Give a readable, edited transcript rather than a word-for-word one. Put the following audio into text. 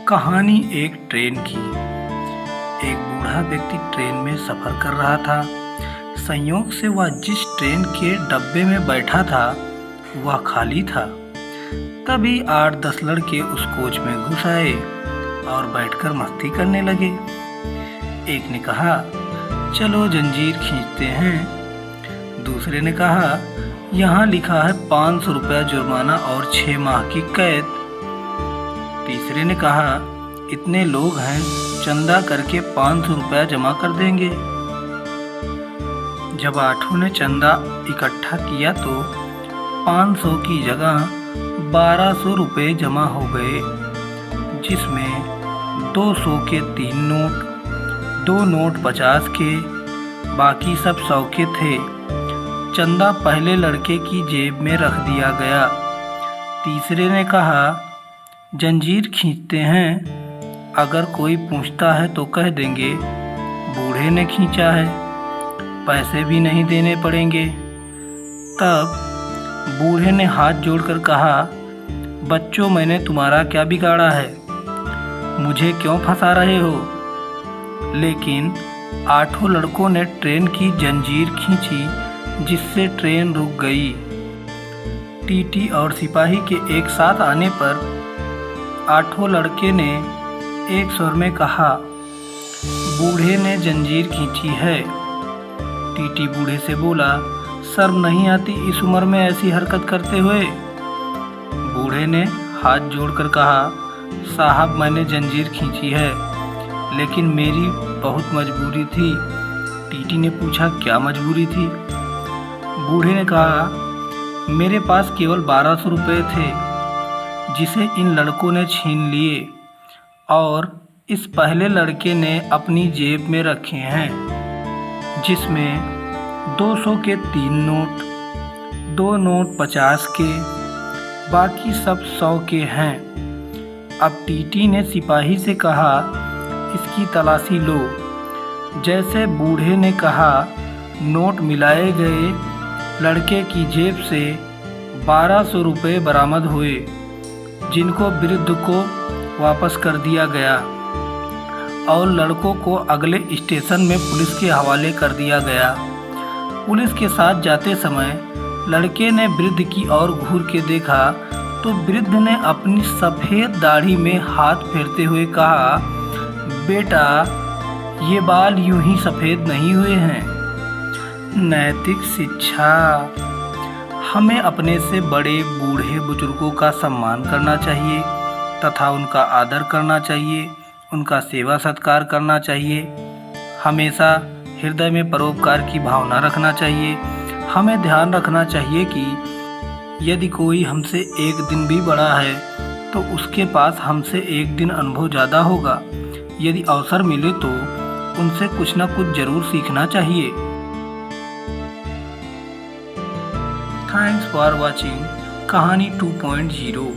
कहानी एक ट्रेन की। एक बूढ़ा व्यक्ति ट्रेन में सफ़र कर रहा था। संयोग से वह जिस ट्रेन के डब्बे में बैठा था वह खाली था। तभी 8-10 लड़के उस कोच में घुस आए और बैठकर मस्ती करने लगे। एक ने कहा, चलो जंजीर खींचते हैं। दूसरे ने कहा, यहाँ लिखा है 500 रुपया जुर्माना और 6 माह की कैद। तीसरे ने कहा, इतने लोग हैं, चंदा करके 500 रुपया जमा कर देंगे। जब 8 ने चंदा इकट्ठा किया तो 500 की जगह 1200 रुपये जमा हो गए, जिसमें 200 के 3 नोट, 2 नोट 50 के, बाकी सब 100 के थे। चंदा पहले लड़के की जेब में रख दिया गया। तीसरे ने कहा, जंजीर खींचते हैं, अगर कोई पूछता है तो कह देंगे बूढ़े ने खींचा है, पैसे भी नहीं देने पड़ेंगे। तब बूढ़े ने हाथ जोड़कर कहा, बच्चों, मैंने तुम्हारा क्या बिगाड़ा है, मुझे क्यों फंसा रहे हो? लेकिन 8 लड़कों ने ट्रेन की जंजीर खींची, जिससे ट्रेन रुक गई। टीटी और सिपाही के एक साथ आने पर 8 लड़के ने एक स्वर में कहा, बूढ़े ने जंजीर खींची है। टीटी बूढ़े से बोला, शर्म नहीं आती इस उम्र में ऐसी हरकत करते हुए? बूढ़े ने हाथ जोड़कर कहा, साहब, मैंने जंजीर खींची है, लेकिन मेरी बहुत मजबूरी थी। टीटी ने पूछा, क्या मजबूरी थी? बूढ़े ने कहा, मेरे पास केवल 1200 रुपये थे, जिसे इन लड़कों ने छीन लिए और इस पहले लड़के ने अपनी जेब में रखे हैं, जिसमें 200 के 3 नोट, 2 नोट 50 के, बाकी सब 100 के हैं। अब टीटी ने सिपाही से कहा, इसकी तलाशी लो। जैसे बूढ़े ने कहा, नोट मिलाए गए, लड़के की जेब से 1200 रुपये बरामद हुए, जिनको वृद्ध को वापस कर दिया गया और लड़कों को अगले स्टेशन में पुलिस के हवाले कर दिया गया। पुलिस के साथ जाते समय लड़के ने वृद्ध की ओर घूर के देखा तो वृद्ध ने अपनी सफ़ेद दाढ़ी में हाथ फेरते हुए कहा, बेटा, ये बाल यूं ही सफ़ेद नहीं हुए हैं। नैतिक शिक्षा। हमें अपने से बड़े बूढ़े बुजुर्गों का सम्मान करना चाहिए तथा उनका आदर करना चाहिए, उनका सेवा सत्कार करना चाहिए। हमेशा हृदय में परोपकार की भावना रखना चाहिए। हमें ध्यान रखना चाहिए कि यदि कोई हमसे एक दिन भी बड़ा है तो उसके पास हमसे एक दिन अनुभव ज़्यादा होगा। यदि अवसर मिले तो उनसे कुछ न कुछ ज़रूर सीखना चाहिए। थैंक्स फॉर वॉचिंग कहानी 2.0।